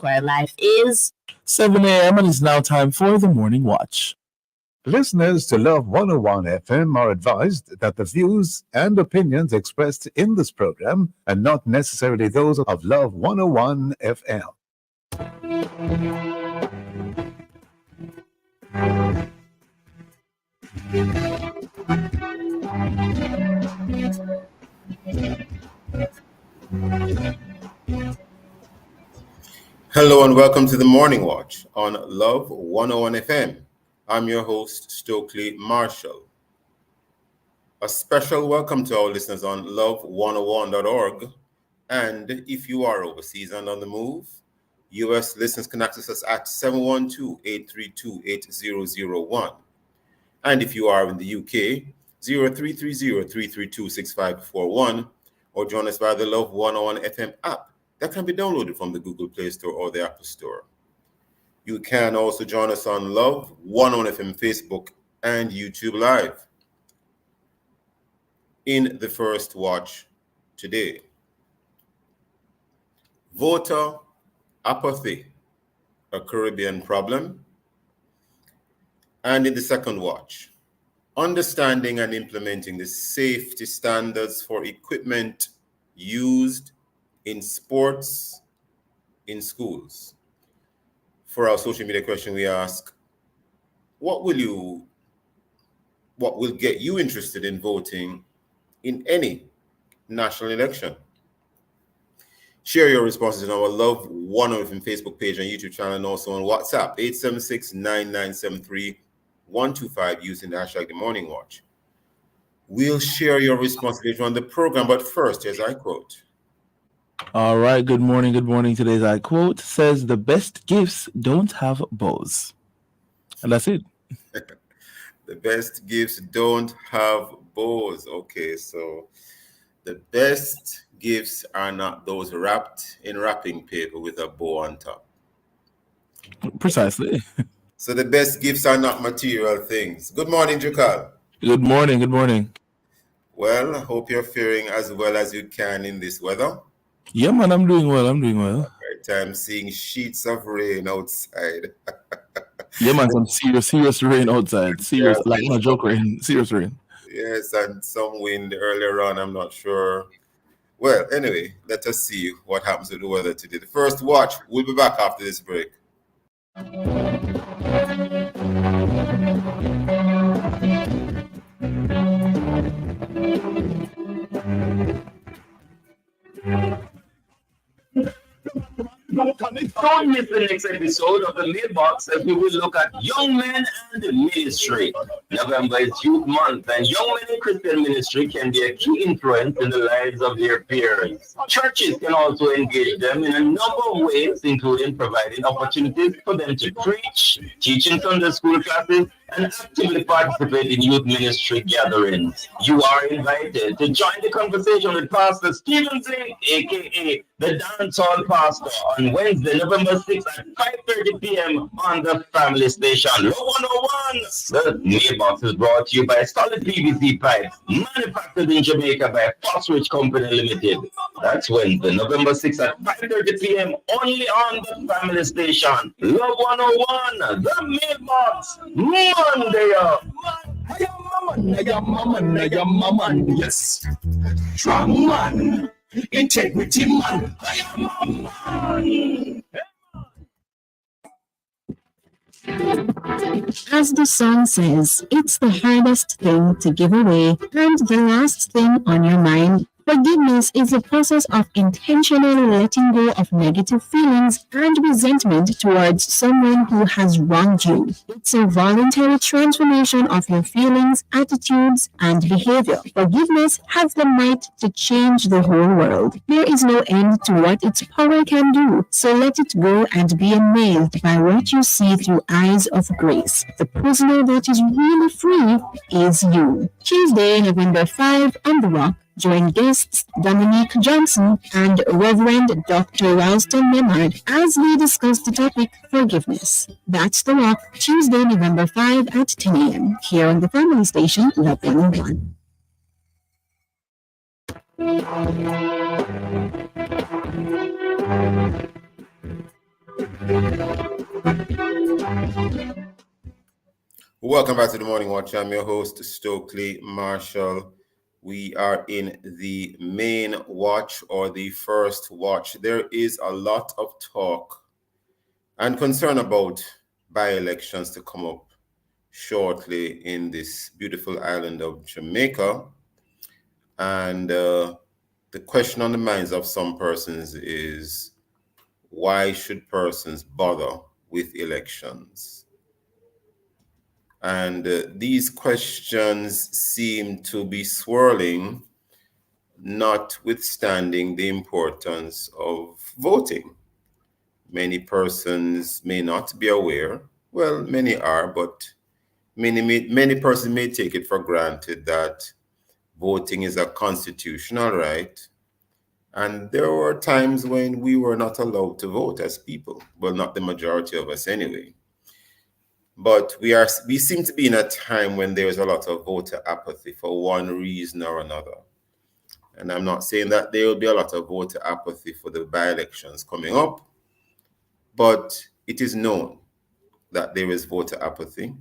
Where life is 7 a.m. and it's now time for the Morning Watch. Listeners to Love 101 FM are advised that the views and opinions expressed in this program are not necessarily those of Love 101 FM. Hello and welcome to the Morning Watch on Love 101 FM. I'm your host, Stokeley Marshall. A special welcome to our listeners on love101.org. And if you are overseas and on the move, US listeners can access us at 712-832-8001. And if you are in the UK, 0330-332-6541, or join us via the Love 101 FM app that can be downloaded from the Google Play Store or the Apple Store. You can also join us on Love 101 FM Facebook and YouTube Live. In the first watch today, voter apathy, a Caribbean problem. And in the second watch, understanding and implementing the safety standards for equipment used in sports in schools. For our social media question, we ask, what will get you interested in voting in any national election? Share your responses on our Love 101 Facebook page and YouTube channel, and also on WhatsApp, 876-9973-125, using the hashtag The Morning Watch. We'll share your response later on the program, but first, here's our quote. All right, good morning. Today's I quote says, "The best gifts don't have bows." And that's it. The best gifts don't have bows. Okay, so the best gifts are not those wrapped in wrapping paper with a bow on top. Precisely. So the best gifts are not material things. Good morning, Jukal. Good morning. Well, I hope you're faring as well as you can in this weather. Yeah, man, I'm doing well. Right, I'm seeing sheets of rain outside. Yeah, man, some serious rain outside. Serious, like no joke rain. Serious rain. Yes, and some wind earlier on. I'm not sure. Well, anyway, let us see what happens with the weather today. The first watch, we'll be back after this break. Don't miss the next episode of the Mailbox as we will look at young men and ministry. November is Youth Month, and young men in Christian ministry can be a key influence in the lives of their peers. Churches can also engage them in a number of ways, including providing opportunities for them to preach, teach in Sunday school classes, and actively participate in youth ministry gatherings. You are invited to join the conversation with Pastor Stephen Zink, aka the Dancehall Pastor, on Wednesday, November 6th at 5:30 p.m. on the Family Station. Love 101. The Mailbox is brought to you by Solid PVC Pipes, manufactured in Jamaica by Foxridge Company Limited. That's Wednesday, November 6th at 5:30 p.m. only on the Family Station. Love 101, the Mailbox, Monday up. Yes. Strong man, integrity man. As the song says, it's the hardest thing to give away and the last thing on your mind. Forgiveness is a process of intentionally letting go of negative feelings and resentment towards someone who has wronged you. It's a voluntary transformation of your feelings, attitudes, and behavior. Forgiveness has the might to change the whole world. There is no end to what its power can do, so let it go and be amazed by what you see through eyes of grace. The prisoner that is really free is you. Tuesday, November 5 on The Rock. Join guests Dominique Johnson and Reverend Dr. Ralston Menard as we discuss the topic forgiveness. That's The Rock, Tuesday, November 5 at 10 a.m. here on the Family Station, Love 101. Welcome back to the Morning Watch. I'm your host, Stokeley Marshall. We are in the main watch or the first watch. There is a lot of talk and concern about by-elections to come up shortly in this beautiful island of Jamaica. And the question on the minds of some persons is, why should persons bother with elections? And these questions seem to be swirling, notwithstanding the importance of voting. Many persons may not be aware. Well, many are, but many persons may take it for granted that voting is a constitutional right. And there were times when we were not allowed to vote as people. Well, not the majority of us anyway. But we seem to be in a time when there's a lot of voter apathy for one reason or another. And I'm not saying that there will be a lot of voter apathy for the by-elections coming up, but it is known that there is voter apathy.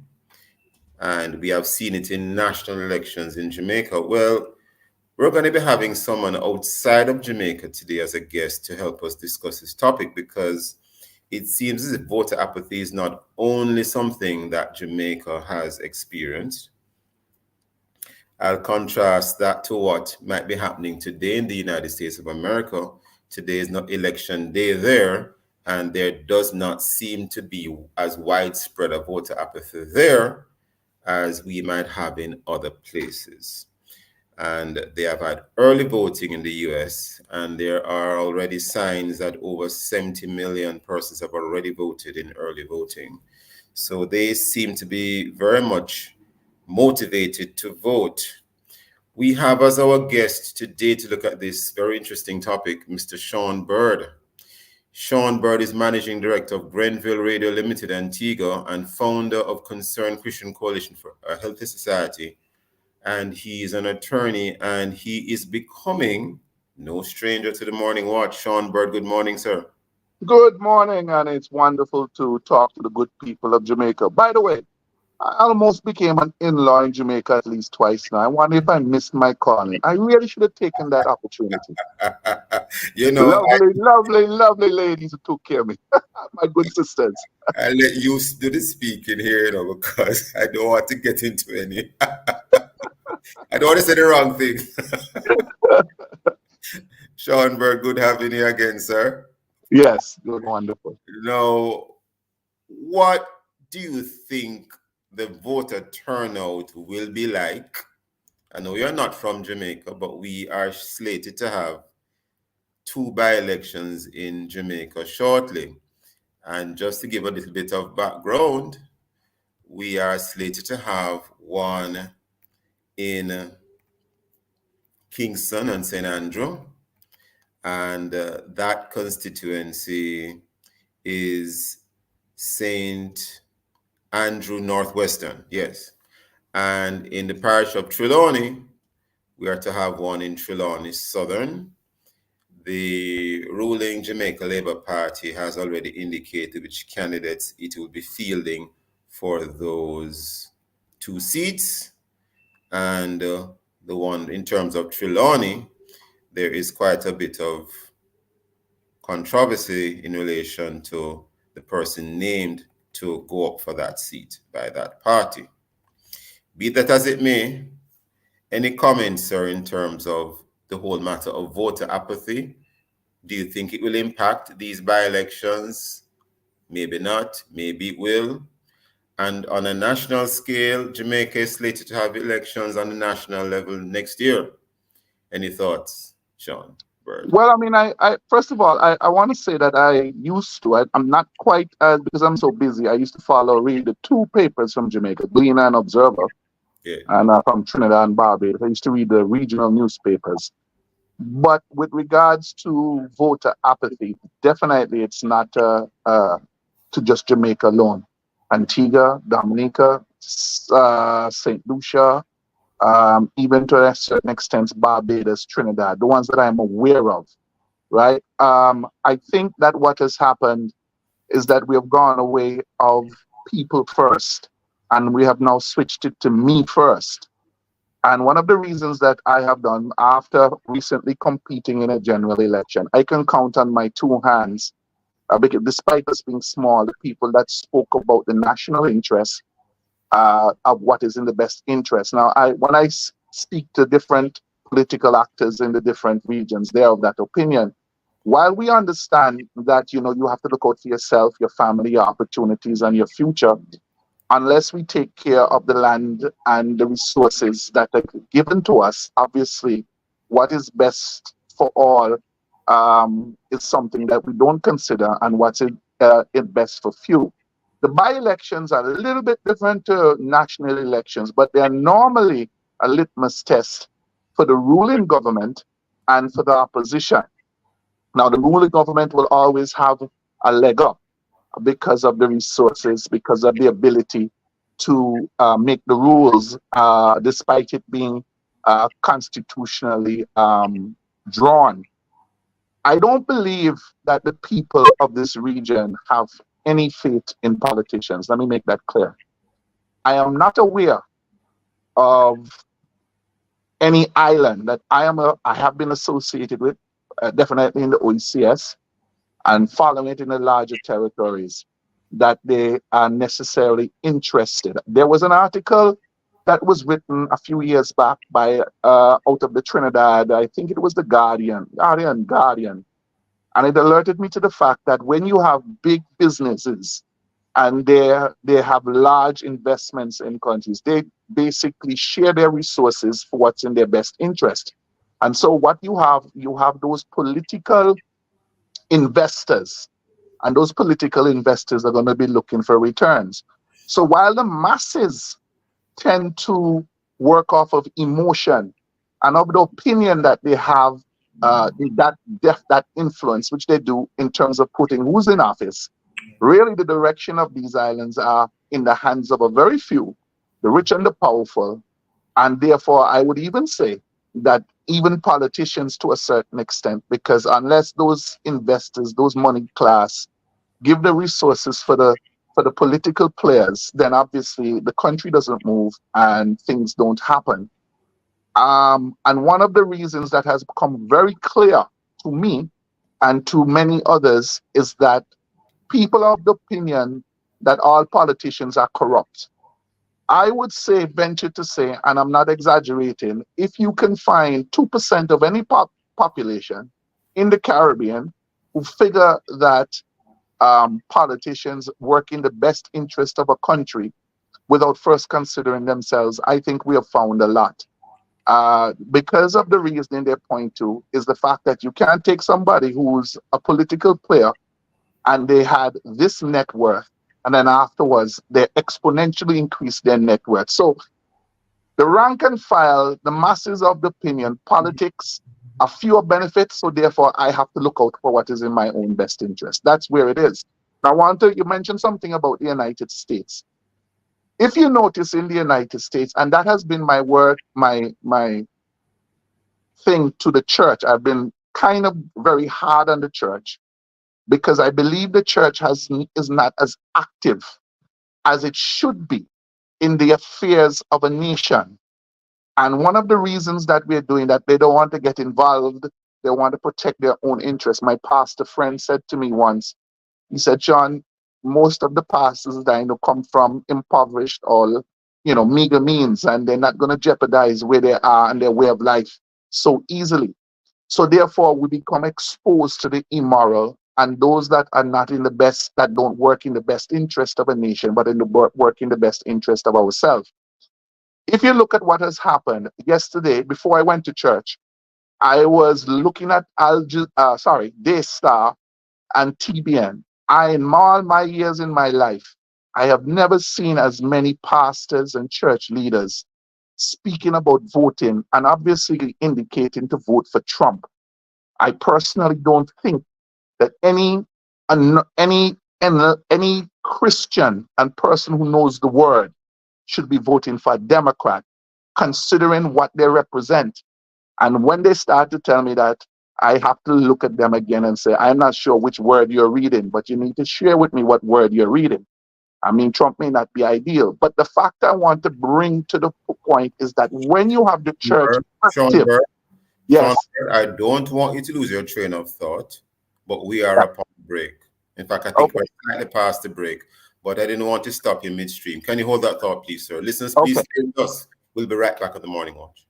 And we have seen it in national elections in Jamaica. Well, we're going to be having someone outside of Jamaica today as a guest to help us discuss this topic, because it seems as if voter apathy is not only something that Jamaica has experienced. I'll contrast that to what might be happening today in the United States of America. Today is not election day there, and there does not seem to be as widespread a voter apathy there as we might have in other places. And they have had early voting in the US, and there are already signs that over 70 million persons have already voted in early voting. So they seem to be very much motivated to vote. We have as our guest today to look at this very interesting topic, Mr. Sean Bird. Sean Bird is Managing Director of Grenville Radio Limited, Antigua, and founder of Concerned Christian Coalition for a Healthy Society. And he is an attorney, and he is becoming no stranger to the Morning Watch. Sean Bird, good morning, sir. Good morning, and it's wonderful to talk to the good people of Jamaica. By the way, I almost became an in-law in Jamaica at least twice now. I wonder if I missed my calling. I really should have taken that opportunity. You know, lovely ladies who took care of me. My good sisters. I'll let you do the speaking here, because I don't want to get into any. I don't want to say the wrong thing. Sean Bird, good having you again, sir. Yes, good, wonderful. Now, what do you think the voter turnout will be like? I know you're not from Jamaica, but we are slated to have 2 by-elections in Jamaica shortly. And just to give a little bit of background, we are slated to have one in Kingston and St. Andrew, and that constituency is St. Andrew Northwestern, yes. And in the parish of Trelawney, we are to have one in Trelawney Southern. The ruling Jamaica Labour Party has already indicated which candidates it will be fielding for those 2 seats. And the one in terms of Trelawney, there is quite a bit of controversy in relation to the person named to go up for that seat by that party. Be that as it may, any comments, sir, in terms of the whole matter of voter apathy? Do you think it will impact these by-elections? Maybe not, maybe it will. And on a national scale, Jamaica is slated to have elections on the national level next year. Any thoughts, Sean Bird? Well, I mean, I first of all, I want to say that I used to, I'm not quite, because I'm so busy, I used to read the 2 papers from Jamaica, Gleaner and Observer, Yeah. and from Trinidad and Barbados. I used to read the regional newspapers. But with regards to voter apathy, definitely it's not to just Jamaica alone. Antigua, Dominica, St. Lucia, even to a certain extent, Barbados, Trinidad, the ones that I'm aware of, right? I think that what has happened is that we have gone away of people first, and we have now switched it to me first. And one of the reasons that I have done after recently competing in a general election, I can count on my two hands, because despite us being small, the people that spoke about the national interest of what is in the best interest. Now, when I speak to different political actors in the different regions, they are of that opinion. While we understand that you have to look out for yourself, your family, your opportunities, and your future, unless we take care of the land and the resources that are given to us, obviously, what is best for all is something that we don't consider, and what's it best for few. The by-elections are a little bit different to national elections, but they are normally a litmus test for the ruling government and for the opposition. Now, the ruling government will always have a leg up because of the resources, because of the ability to make the rules, despite it being constitutionally drawn. I don't believe that the people of this region have any faith in politicians. Let me make that clear. I am not aware of any island that I have been associated with, definitely in the OECS, and following it in the larger territories, that they are necessarily interested. There was an article that was written a few years back by out of the Trinidad, I think it was the Guardian, and it alerted me to the fact that when you have big businesses and they have large investments in countries, they basically share their resources for what's in their best interest. And so what you have those political investors, and those political investors are going to be looking for returns. So while the masses tend to work off of emotion and of the opinion that they have, that influence, which they do in terms of putting who's in office, really the direction of these islands are in the hands of a very few, the rich and the powerful. And therefore, I would even say that even politicians to a certain extent, because unless those investors, those money class, give the resources for the political players, then obviously the country doesn't move and things don't happen. And one of the reasons that has become very clear to me and to many others is that people are of the opinion that all politicians are corrupt. I would say, venture to say, and I'm not exaggerating, if you can find 2% of any population in the Caribbean who figure that politicians work in the best interest of a country without first considering themselves, I think we have found a lot. Because of the reasoning they point to is the fact that you can't take somebody who's a political player and they had this net worth, and then afterwards they exponentially increase their net worth. So the rank and file, the masses of the opinion, politics, a fewer benefits, so therefore I have to look out for what is in my own best interest. That's where it is. Now, you mentioned something about the United States. If you notice in the United States, and that has been my word, my thing to the church, I've been kind of very hard on the church because I believe the church is not as active as it should be in the affairs of a nation. And one of the reasons that we're doing that, they don't want to get involved. They want to protect their own interests. My pastor friend said to me once, he said, John, most of the pastors that I know come from impoverished or, meager means, and they're not going to jeopardize where they are and their way of life so easily. So therefore, we become exposed to the immoral and those that are not in the best, that don't work in the best interest of a nation, but work in the best interest of ourselves. If you look at what has happened yesterday, before I went to church, I was looking at Daystar and TBN. In all my years in my life, I have never seen as many pastors and church leaders speaking about voting and obviously indicating to vote for Trump. I personally don't think that any Christian and person who knows the word should be voting for a Democrat, considering what they represent. And when they start to tell me that I have to look at them again and say, I'm not sure which word you're reading, but you need to share with me what word you're reading. I mean, Trump may not be ideal, but the fact I want to bring to the point is that when you have the church active, yes, I don't want you to lose your train of thought, but we are upon break. In fact, I think we're slightly past the break, but I didn't want to stop you midstream. Can you hold that thought, please, sir? Listeners, please stay with us. We'll be right back at the Morning Watch.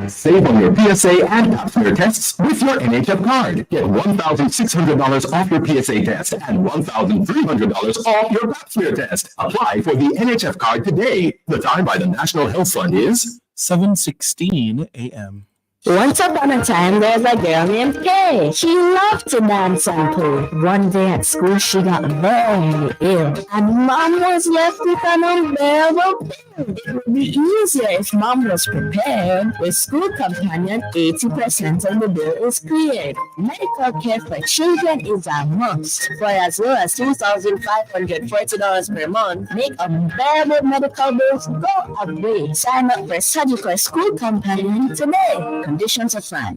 Save on your PSA and pap smear tests with your NHF card. Get $1,600 off your PSA test and $1,300 off your pap smear test. Apply for the NHF card today. The time by the National Health Fund is 7:16 a.m. Once upon a time, there was a girl named Kay. She loved to dance and play. One day at school, she got very ill, and Mom was left with an unbearable bill. It would be easier if Mom was prepared. With School Companion, 80% of the bill is cleared. Medical care for children is a must. For as low as $2,540 per month, make unbearable medical bills go away. Sign up for Surgical School Companion today. Conditions apply.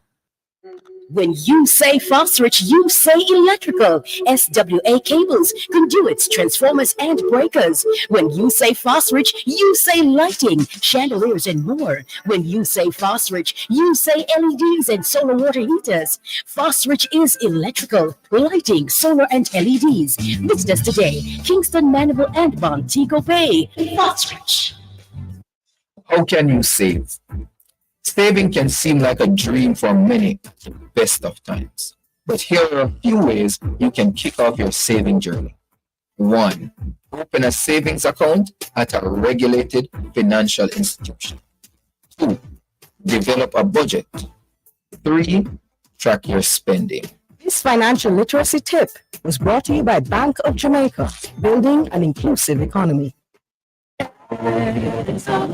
When you say Phosphorus, you say electrical. SWA cables, conduits, transformers, and breakers. When you say Phosphorus, you say lighting, chandeliers, and more. When you say Phosphorus, you say LEDs and solar water heaters. Phosphorus is electrical, lighting, solar, and LEDs. Visit us today. Kingston, Mandeville, and Montego Bay. Phosphorus. How can you save? Saving can seem like a dream for many at the best of times. But here are a few ways you can kick off your saving journey. 1. Open a savings account at a regulated financial institution. 2. Develop a budget. 3. Track your spending. This financial literacy tip was brought to you by Bank of Jamaica, building an inclusive economy.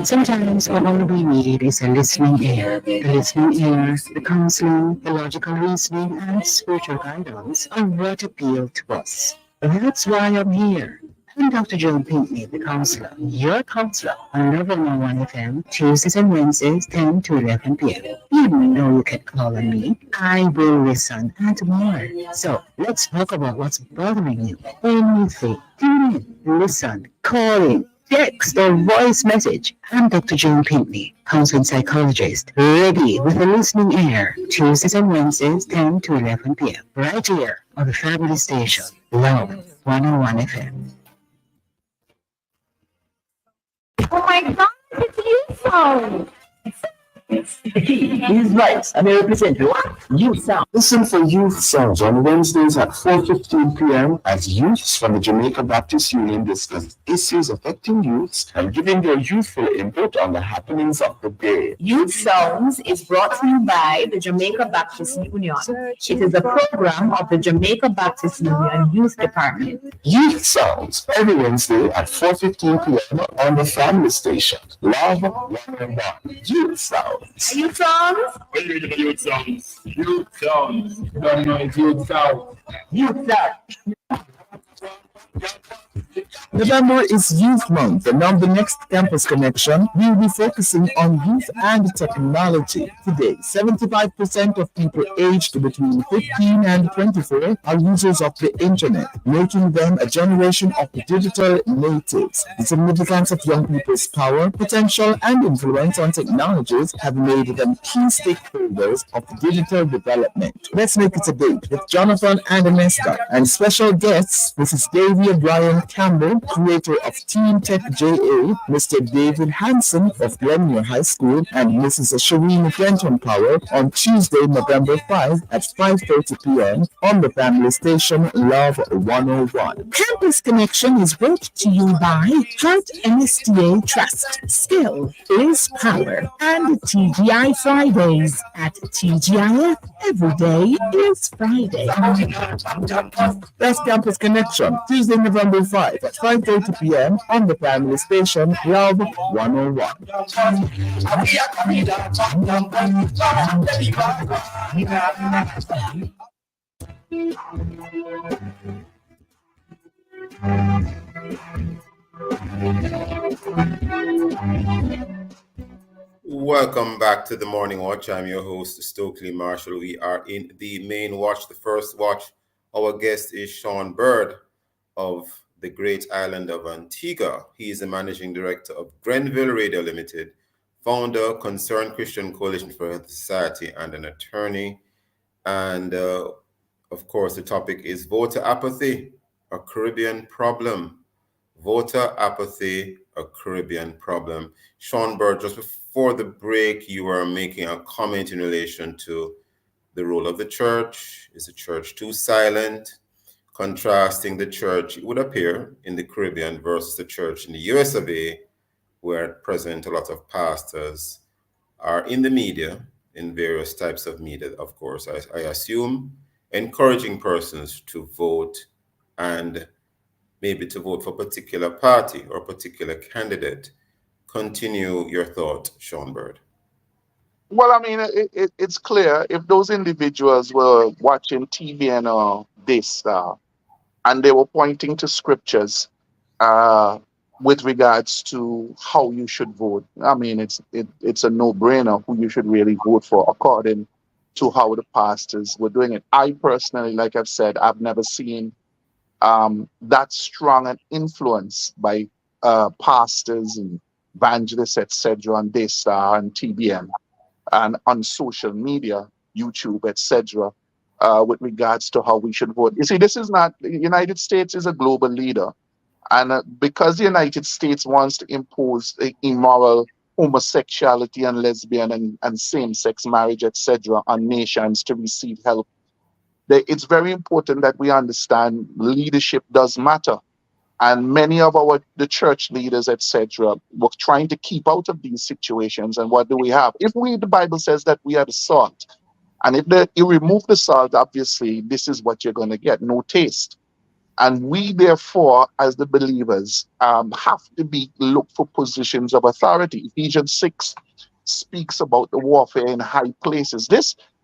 Sometimes all we need is a listening ear. The listening ear, the counseling, the logical reasoning, and spiritual guidance are what appeal to us. That's why I'm here. I'm Dr. Joan Pinckney, the counselor, your counselor on Love 101 FM, Tuesdays and Wednesdays, 10 to 11 p.m. You know you can call on me. I will listen and more. So let's talk about what's bothering you. Anything. Tune in, listen, call in. Text or voice message. I'm Dr. Joan Pinckney, counseling psychologist, ready with a listening ear. Tuesdays and Wednesdays, 10 to 11 p.m. Right here on the fabulous station, Love 101 FM. Oh my God, it's you, phone. He's right. And I represent what? Youth Sound. Listen for Youth Sounds on Wednesdays at 4:15 p.m. as youths from the Jamaica Baptist Union discuss issues affecting youths and giving their youthful input on the happenings of the day. Youth Sounds is brought to you by the Jamaica Baptist Union. It is a program of the Jamaica Baptist Union Youth Department. Youth Sounds every Wednesday at 4:15 p.m. on the family station, Love 101. Youth Sounds. Youth Sounds? When you do Youth Sounds. Youth Sounds. You don't know it's Youth Sounds. Youth Sounds. November is Youth Month, and on the next Campus Connection, we'll be focusing on youth and technology. Today, 75% of people aged between 15 and 24 are users of the internet, making them a generation of digital natives. The significance of young people's power, potential, and influence on technologies have made them key stakeholders of digital development. Let's make it a date with Jonathan and Anesta, and special guests, Mrs. Davy O'Brien Campbell, creator of Team Tech JA, Mr. David Hansen of Glenmere High School, and Mrs. Shireen Fenton Power on Tuesday, November 5 at 5:30 p.m. on the family station Love 101. Campus Connection is brought to you by Heart MSTA Trust, Skill is Power, and TGI Fridays. At TGIF, every day is Friday. That's Campus Connection, Tuesday, November 5 at 5:30 p.m. on the family station Love 101. Welcome back to the Morning Watch. I'm your host, Stokeley Marshall. We are in the main watch, the first watch. Our guest is Sean Bird of the great island of Antigua. He is the managing director of Grenville Radio Limited, founder, Concerned Christian Coalition for Health Society, and an attorney. And of course, the topic is voter apathy, a Caribbean problem. Voter apathy, a Caribbean problem. Sean Bird, just before the break, you were making a comment in relation to the role of the church. Is the church too silent? Contrasting the church, it would appear, in the Caribbean versus the church in the US of A, where at present a lot of pastors are in the media, in various types of media, of course, I assume, encouraging persons to vote and maybe to vote for a particular party or particular candidate. Continue your thought, Sean Bird. Well, I mean, it's clear if those individuals were watching TV and this, and they were pointing to scriptures with regards to how you should vote. I mean, it's a no-brainer who you should really vote for according to how the pastors were doing it. I personally, like I've said, I've never seen that strong an influence by pastors and evangelists, etc., on Daystar and TBN and on social media, YouTube, etc., with regards to how we should vote. You see, this is not, the United States is a global leader. And because the United States wants to impose immoral homosexuality and lesbian and same-sex marriage, etc., on nations to receive help, it's very important that we understand leadership does matter. And many of the church leaders, etc., were trying to keep out of these situations. And what do we have? The Bible says that we are the salt. And if you remove the salt, obviously, this is what you're going to get, no taste. And we, therefore, as the believers, have to look for positions of authority. Ephesians 6 speaks about the warfare in high places.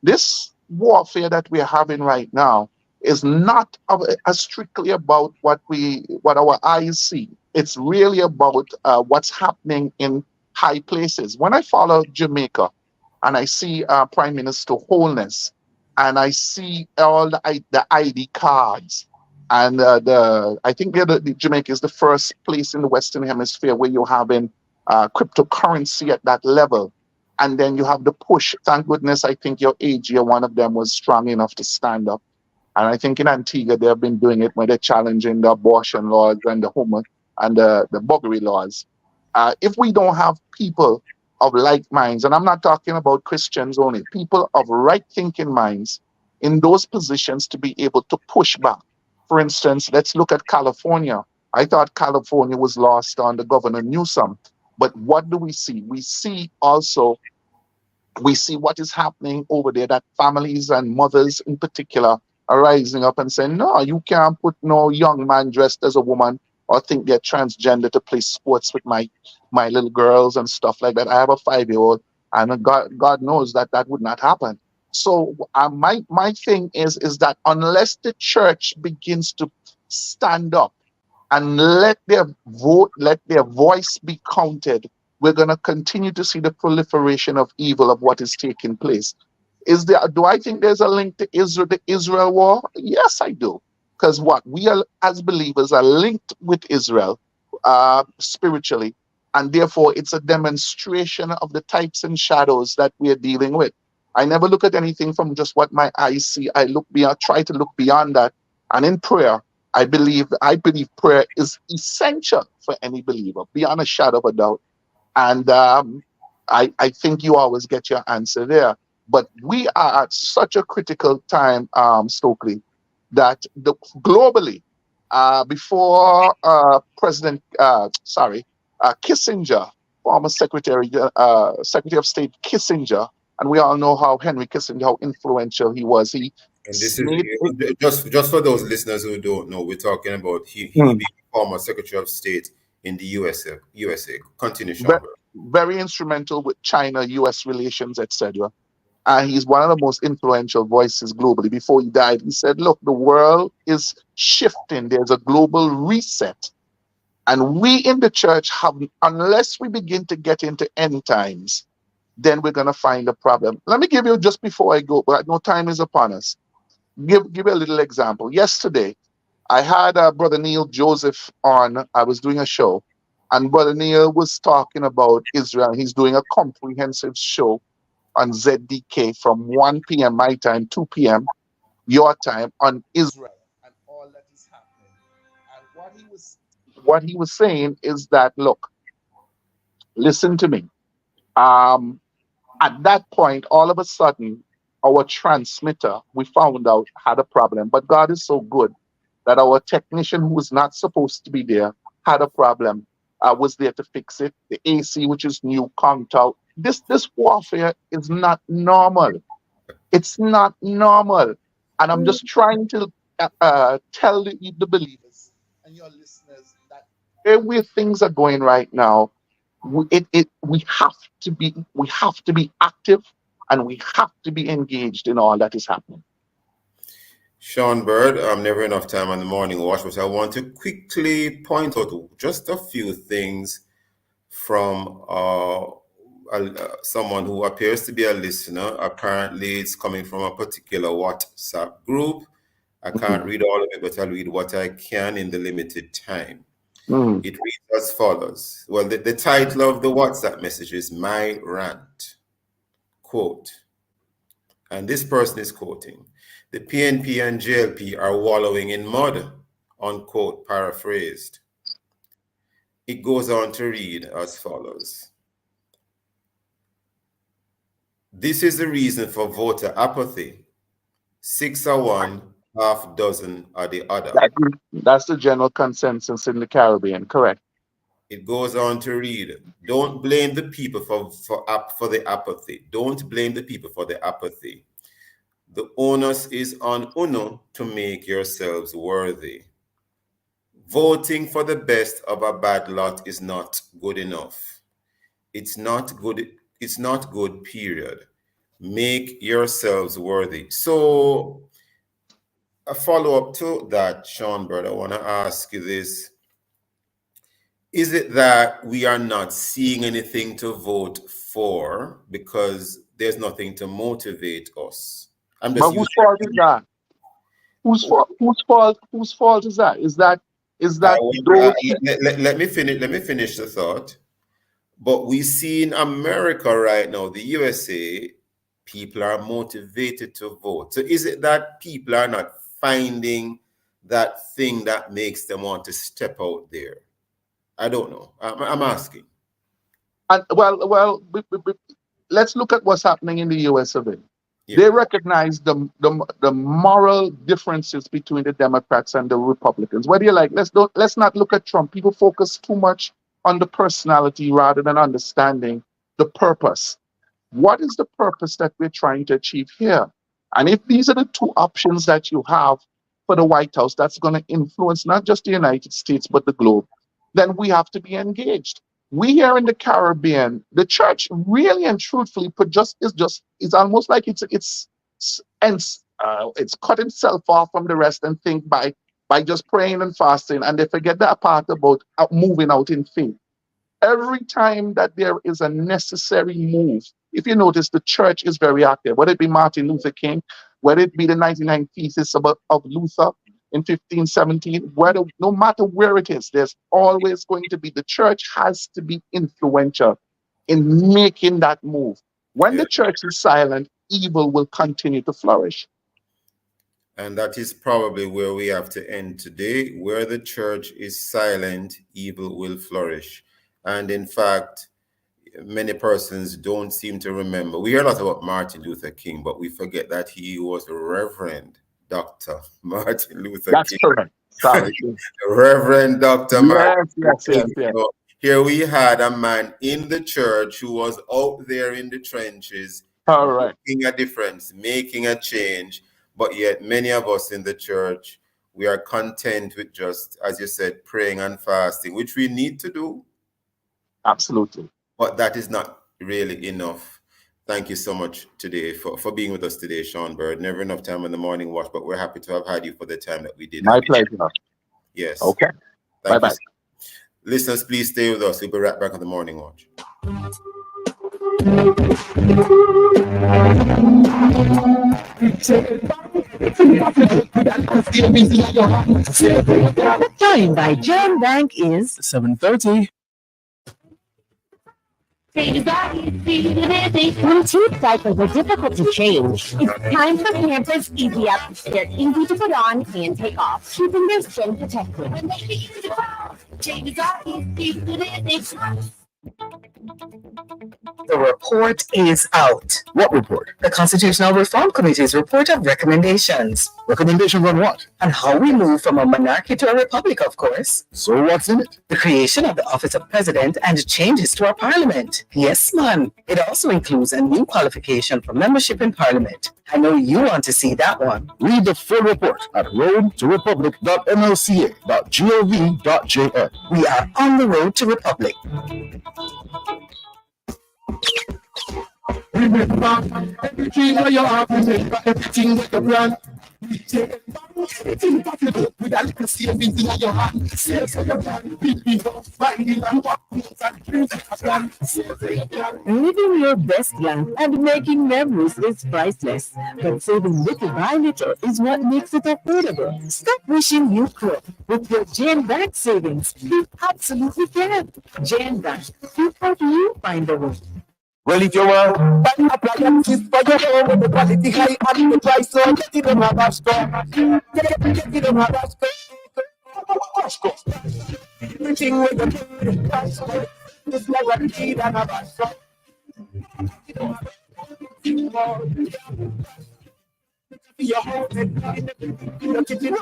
This warfare that we're having right now is not strictly about what our eyes see. It's really about what's happening in high places. When I follow Jamaica and I see Prime Minister Holness, and I see all the ID cards, and I think the Jamaica is the first place in the Western Hemisphere where you're having cryptocurrency at that level. And then you have the push. Thank goodness, I think your AG, one of them, was strong enough to stand up. And I think in Antigua, they have been doing it when they're challenging the abortion laws and the homo and the buggery laws. If we don't have people of like minds, and I'm not talking about Christians only, people of right thinking minds in those positions to be able to push back. For instance, let's look at California. I thought California was lost on the Governor Newsom. But what do we see? We see what is happening over there, that families and mothers in particular are rising up and saying, no, you can't put no young man dressed as a woman or think they're transgender to play sports with my little girls and stuff like that. I have a 5-year-old, and God knows that would not happen. So my thing is that unless the church begins to stand up and let their voice be counted, we're going to continue to see the proliferation of evil of what is taking place. Do I think there's a link to the Israel war? Yes, I do. Because we are, as believers, are linked with Israel spiritually, and therefore it's a demonstration of the types and shadows that we are dealing with. I never look at anything from just what my eyes see. I try to look beyond that, and in prayer, I believe prayer is essential for any believer, beyond a shadow of a doubt. And I think you always get your answer there. But we are at such a critical time, Stokeley, that globally, before Kissinger, former Secretary of State Kissinger, and we all know how Henry Kissinger, how influential he was. And this is just for those listeners who don't know, we're talking about he being former Secretary of State in the USA. Continue, Sean. Very instrumental with China-US relations, etc. And he's one of the most influential voices globally. Before he died, he said, look, the world is shifting. There's a global reset. And we in the church unless we begin to get into end times, then we're going to find a problem. Let me give you, just before I go, but no time is upon us. Give you a little example. Yesterday, I had Brother Neil Joseph on. I was doing a show, and Brother Neil was talking about Israel. He's doing a comprehensive show on ZDK from 1 p.m. my time, 2 p.m. your time, on Israel and all that is happening. And what he was saying is that, look, listen to me. At that point, all of a sudden, our transmitter, we found out, had a problem. But God is so good that our technician, who was not supposed to be there, had a problem, was there to fix it. The AC, which is new, conked out. This warfare is not normal. It's not normal. And I'm just trying to tell the believers and your listeners that where things are going right now, we have to be active, and we have to be engaged in all that is happening. Sean Bird, never enough time on the morning watch, but I want to quickly point out just a few things from someone who appears to be a listener. Apparently, it's coming from a particular WhatsApp group. I can't read all of it, but I'll read what I can in the limited time. It reads as follows. Well, the title of the WhatsApp message is My Rant. Quote, and this person is quoting, "The PNP and JLP are wallowing in mud," unquote, paraphrased. It goes on to read as follows. "This is the reason for voter apathy. 6 are one, half dozen are the other." That's the general consensus in the Caribbean, correct? It goes on to read, "Don't blame the people for the apathy. Don't blame the people for the apathy. The onus is on UNO to make yourselves worthy. Voting for the best of a bad lot is not good enough. It's not good, period. Make yourselves worthy." So a follow-up to that, Sean Bird, I want to ask you this. Is it that we are not seeing anything to vote for because there's nothing to motivate us? But whose fault is that? Whose fault is that? Is that those? Let me finish the thought. But we see in America right now, the USA, people are motivated to vote. So is it that people are not finding that thing that makes them want to step out there? I don't know. I'm asking. And well, let's look at what's happening in the US of it. Yeah. They recognize the moral differences between the Democrats and the Republicans. Whether you like, let's not look at Trump. People focus too much on the personality rather than understanding the purpose. What is the purpose that we're trying to achieve here? And if these are the two options that you have for the White House, that's going to influence not just the United States, but the globe, then we have to be engaged. We here in the Caribbean, the church really and truthfully is almost like it's cut itself off from the rest and think by just praying and fasting, and they forget that part about moving out in faith. Every time that there is a necessary move, if you notice, the church is very active. Whether it be Martin Luther King, whether it be the 99 Theses of Luther in 1517, no matter where it is, there's always going to be, the church has to be influential in making that move. When the church is silent, evil will continue to flourish. And that is probably where we have to end today. Where the church is silent, evil will flourish. And in fact, many persons don't seem to remember. We hear a lot about Martin Luther King, but we forget that he was a Reverend Dr. Martin Luther King. That's correct. Sorry. Reverend Dr. Martin Luther King. Yes. So here we had a man in the church who was out there in the trenches, making a difference, making a change. But yet many of us in the church, we are content with just, as you said, praying and fasting, which we need to do. Absolutely. But that is not really enough. Thank you so much today for being with us today, Sean Bird. Never enough time in the morning watch, but we're happy to have had you for the time that we did. My pleasure. Yes. Okay. Bye-bye. Listeners, please stay with us. We'll be right back on the morning watch. Time by Jam Bank is 7:30. When teeth diapers are difficult to change, it's time for Pampers Easy Up. They're easy to put on and take off, keeping their skin protected. The report is out. What report? The Constitutional Reform Committee's report of recommendations Recommendations on what? on how we move from a monarchy to a republic, of course. So what's in it? The creation of the office of president and changes to our parliament. Yes, man. It also includes a new qualification for membership in parliament. I know you want to see that one. Read the full report at roadtorepublic.nlca.gov.jn. We are on the road to republic. Remember, everything that you have, remember everything that you plan. We take everything that you do with a little savings in your hand. Save for your plan, big up, finding and what moves and dreams that you plan. Save for your plan. living your best life and making memories is priceless. But saving little by little is what makes it affordable. Stop wishing you could. With your Jane Bank savings, you absolutely can. Jane Bank, you help you find a way. Well, if you want buy appliances for your home with the quality high and the price so get it on a store. Get it on a store. Everything with the price so it's like what you need on a store. Your home and your kitchen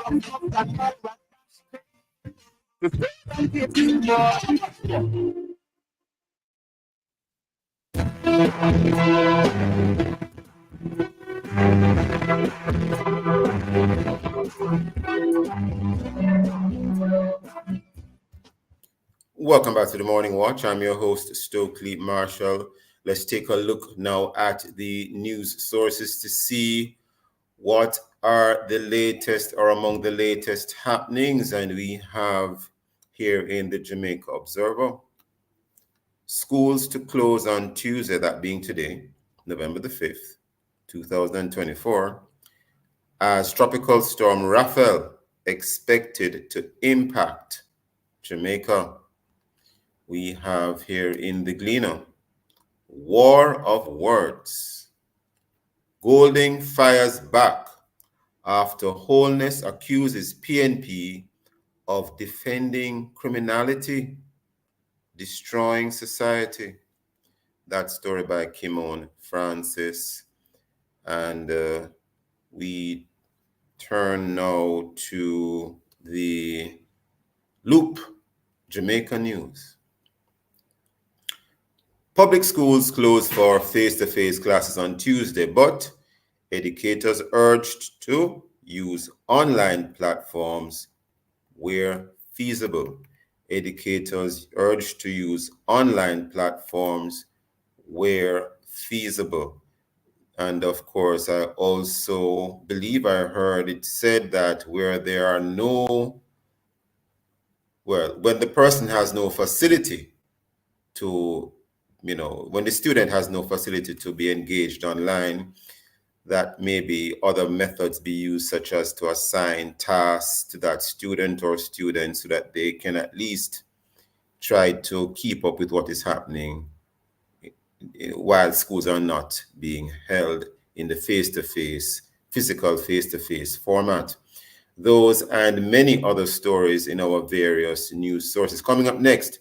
Welcome back to the Morning Watch. I'm your host, Stokeley Marshall. Let's take a look now at the news sources to see what are the latest or among the latest happenings. And we have here in the Jamaica Observer, schools to close on Tuesday, that being today, November the 5th, 2024, as Tropical Storm Raphael expected to impact Jamaica. We have here in the Gleaner, War of Words. Golding fires back after Holness accuses PNP of defending criminality, destroying society. That story by Kimon Francis. And we turn now to the Loop Jamaica News. Public schools closed for face-to-face classes on Tuesday, but educators urged to use online platforms where feasible. Educators urged to use online platforms where feasible. And of course, I also believe I heard it said that where there are no, well, when the person has no facility to, when the student has no facility to be engaged online, that maybe other methods be used, such as to assign tasks to that student or students so that they can at least try to keep up with what is happening while schools are not being held in the physical face-to-face format. Those and many other stories in our various news sources. Coming up next,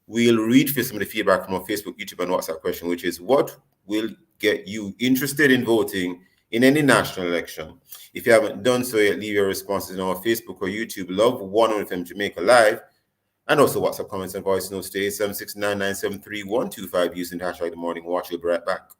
we'll read for some of the feedback from our Facebook, YouTube, and WhatsApp question, which is, what will get you interested in voting in any national election? If you haven't done so yet, leave your responses on our Facebook or YouTube, Love 101 FM Jamaica Live, and also WhatsApp comments and voice notes to 876-997-3125 using the hashtag The Morning Watch. We'll be right back.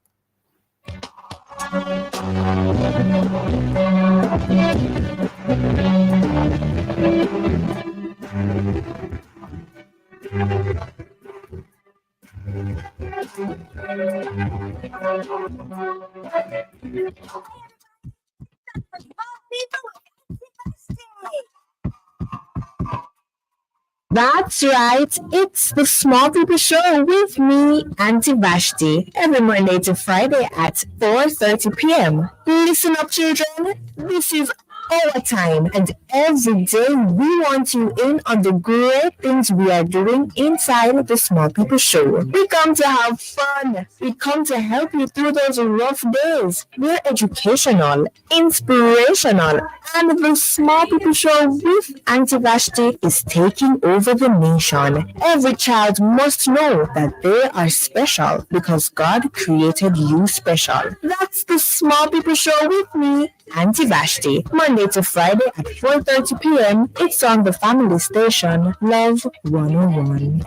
That's right. It's the Small People Show with me, Auntie Vashti, every Monday to Friday at 4:30 p.m. Listen up, children. This is our time, and every day we want you in on the great things we are doing inside the Small People Show. We come to have fun. We come to help you through those rough days. We're educational, inspirational, and the Small People Show with Auntie Vashti is taking over the nation. Every child must know that they are special because God created you special. That's the Small People Show with me, Auntie Vashti. Monday to Friday at 4:30 p.m. It's on the family station, Love 101.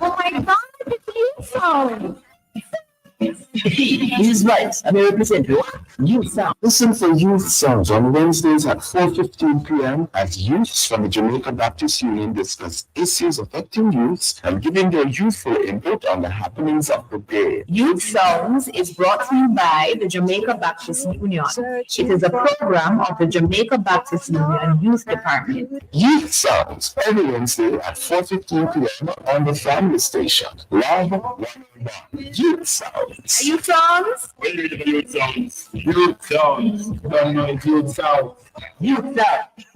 Oh my God, the theme song. He's right, and I represent Youth Sound. Listen for Youth Sounds on Wednesdays at 4:15 p.m. as youths from the Jamaica Baptist Union discuss issues affecting youths and giving their youthful input on the happenings of the day. Youth Songs is brought to you by the Jamaica Baptist Union. It is a program of the Jamaica Baptist Union Youth Department. Youth Sounds every Wednesday at 4:15 p.m. on the family station. Love 101. Youth Sounds. Youth Songs? Youth Sounds. Youth Sounds. Youth Sounds. Youth Sounds.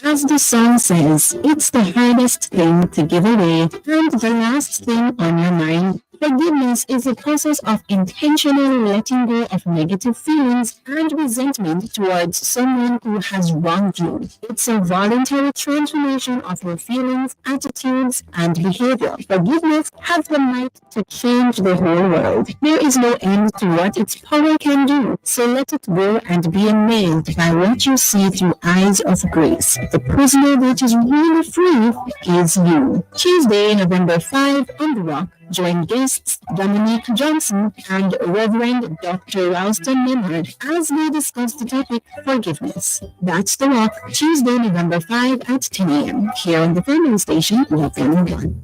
As the song says, it's the hardest thing to give away and the last thing on your mind. Forgiveness is a process of intentionally letting go of negative feelings and resentment towards someone who has wronged you. It's a voluntary transformation of your feelings, attitudes, and behavior. Forgiveness has the might to change the whole world. There is no end to what its power can do, so let it go and be amazed by what you see through eyes of grace. The prisoner that is really free is you. Tuesday, November 5 on The Rock. Join guests Dominique Johnson and Reverend Dr. Ralston Leonard as we discuss the topic forgiveness. That's The Rock, Tuesday, November 5 at 10 a.m. here on the family station, Love 101.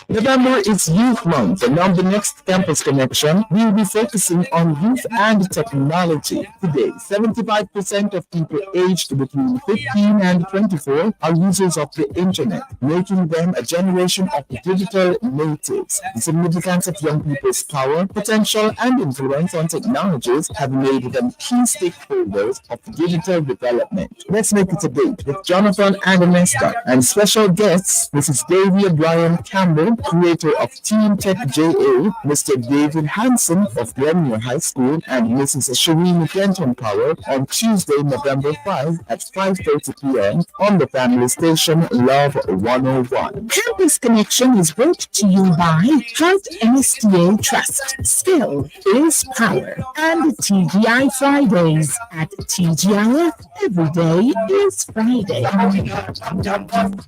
November is Youth Month, and on the next Campus Connection, we'll be focusing on youth and technology. Today, 75% of people aged between 15 and 24 are users of the internet, making them a generation of digital natives. The significance of young people's power, potential, and influence on technologies have made them key stakeholders of digital development. Let's make it a date with Jonathan and Anesta and special guests, Mrs. Davy O'Brien Campbell, creator of Team Tech JA, Mr. David Hanson of Glenmere High School, and Mrs. Shireen Clinton Power on Tuesday, November 5 at 5:30 p.m. on the family station Love 101. Campus Connection is brought to you by Heart NSTA Trust. Skill is power. And TGI Fridays. At TGI, every day is Friday.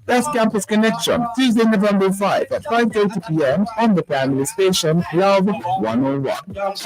That's Campus Connection, Tuesday, November 5 at 5:30 p.m. on the family station Love 101. Don't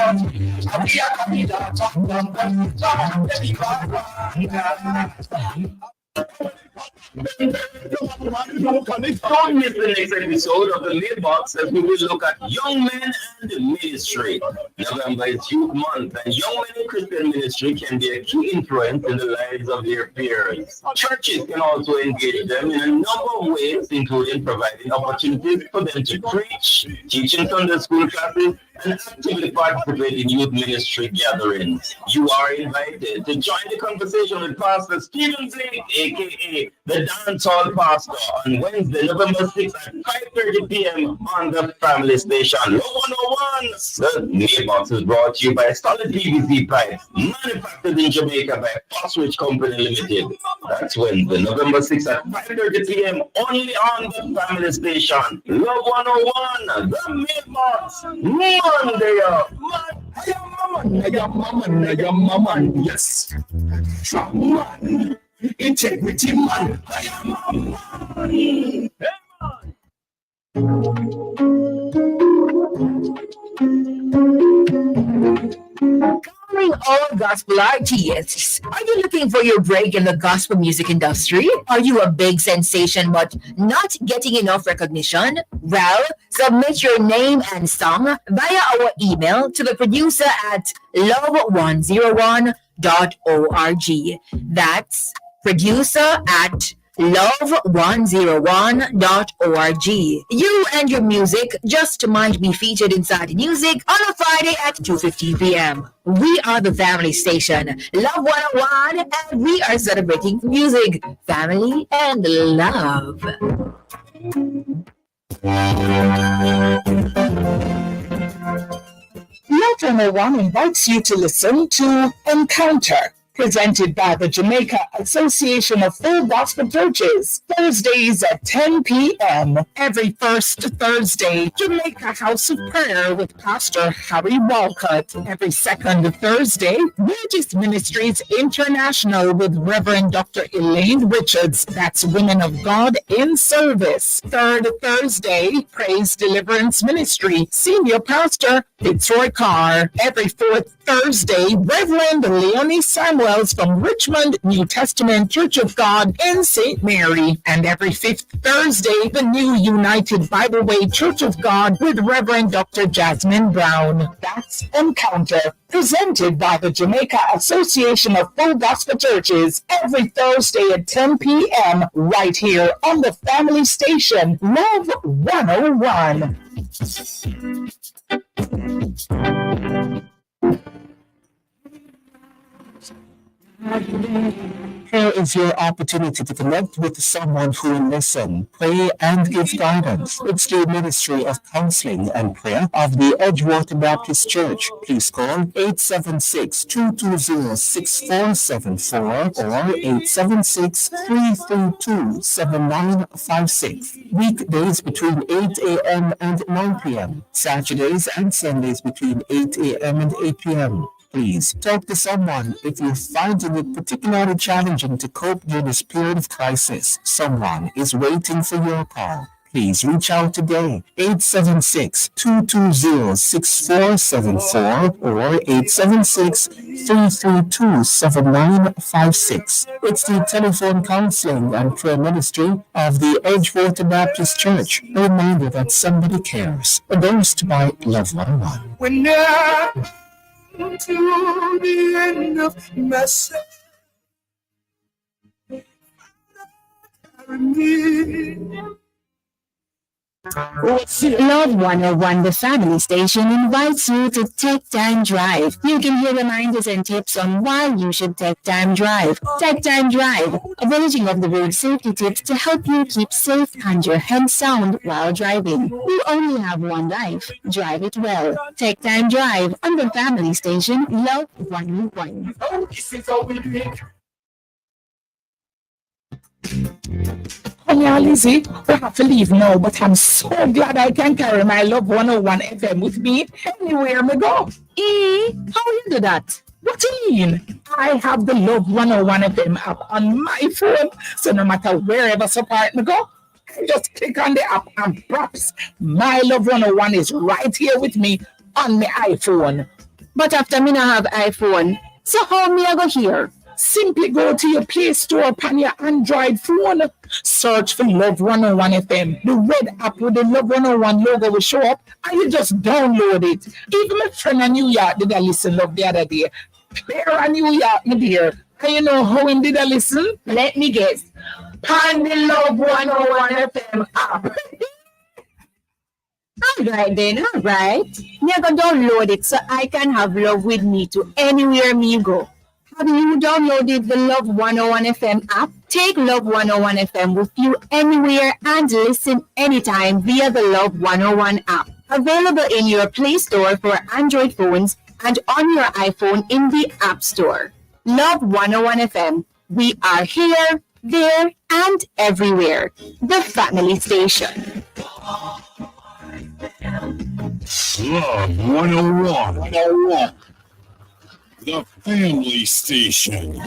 miss the next episode of the Mailbox as we will look at young men and ministry. November is Youth Month, and young men in Christian ministry can be a key influence in the lives of their peers. Churches can also engage them in a number of ways, including providing opportunities for them to preach, teaching Sunday school classes, and actively participate in youth ministry gatherings. You are invited to join the conversation with Pastor Stephen Blake, aka the Dancehall Pastor, on Wednesday, November 6th at 5:30 p.m. on the family station Love 101. The Mailbox is brought to you by Solid PVC Pipes, manufactured in Jamaica by Fosrich Company Limited. That's Wednesday, November 6th at 5:30 p.m. only on the family station Love 101. The Mailbox. Monday, Yes. Strong man. Integrity man. I am Calling all gospel artists, Are you looking for your break in the gospel music industry? Are you a big sensation but not getting enough recognition? Well, submit your name and song via our email to the producer at love101.org. That's producer at love101.org. You and your music just might be featured inside the music on a Friday at 2:15 p.m. We are the family station, Love 101, and we are celebrating music, family, and love. Love 101 invites you to listen to Encounter, presented by the Jamaica Association of Full Gospel Churches, Thursdays at 10 p.m. Every first Thursday, Jamaica House of Prayer with Pastor Harry Walcott. Every second Thursday, Regis Ministries International with Reverend Dr. Elaine Richards. That's Women of God in Service. Third Thursday, Praise Deliverance Ministry, Senior Pastor Fitzroy Carr. Every fourth Thursday, Reverend Leonie Samuels from Richmond New Testament Church of God in St. Mary. And every fifth Thursday, the New United Bible Way Church of God with Reverend Dr. Jasmine Brown. That's Encounter, presented by the Jamaica Association of Full Gospel Churches, every Thursday at 10 p.m. right here on the family station, Love 101. Here is your opportunity to connect with someone who will listen, pray, and give guidance. It's the Ministry of Counseling and Prayer of the Edgewater Baptist Church. Please call 876-220-6474 or 876-332-7956. Weekdays between 8 a.m. and 9 p.m. Saturdays and Sundays between 8 a.m. and 8 p.m. Please talk to someone if you're finding it particularly challenging to cope during this period of crisis. Someone is waiting for your call. Please reach out today, 876-220-6474 or 876-332-7956. It's the telephone counseling and prayer ministry of the Edgewater Baptist Church. A reminder that somebody cares. Endorsed by Love 101. When I to the end of myself, Love 101, the family station, invites you to Take Time Drive. You can hear reminders and tips on why you should take time drive. Take Time Drive, a villaging of the road safety tips to help you keep safe and your head sound while driving. You only have one life. Drive it well. Take Time Drive on the family station, Love 101. oh, this is how we do it. Oh yeah, Lizzie, we have to leave now, but I'm so glad I can carry my Love 101 FM with me anywhere I go. How you do that? What do you mean? I have the Love 101 FM app on my phone, so no matter wherever support me go, I just click on the app and props. My Love 101 is right here with me on my iPhone. But after me not have iPhone, so how me I go here? Simply go to your Play Store upon your Android phone. Search for Love 101 FM. The red app with the Love 101 logo will show up and you just download it. Even my friend in New York did I listen love the other day. Claire in New York, my dear. And you know how him did I listen? Let me guess. On the Love 101 FM app. All right then, all right. Me I go download it so I can have love with me to anywhere me go. Have you downloaded the Love 101 FM app? Take Love 101 FM with you anywhere and listen anytime via the Love 101 app. Available in your Play Store for Android phones and on your iPhone in the App Store. Love 101 FM. We are here, there, and everywhere. The family station. Love 101. The family station.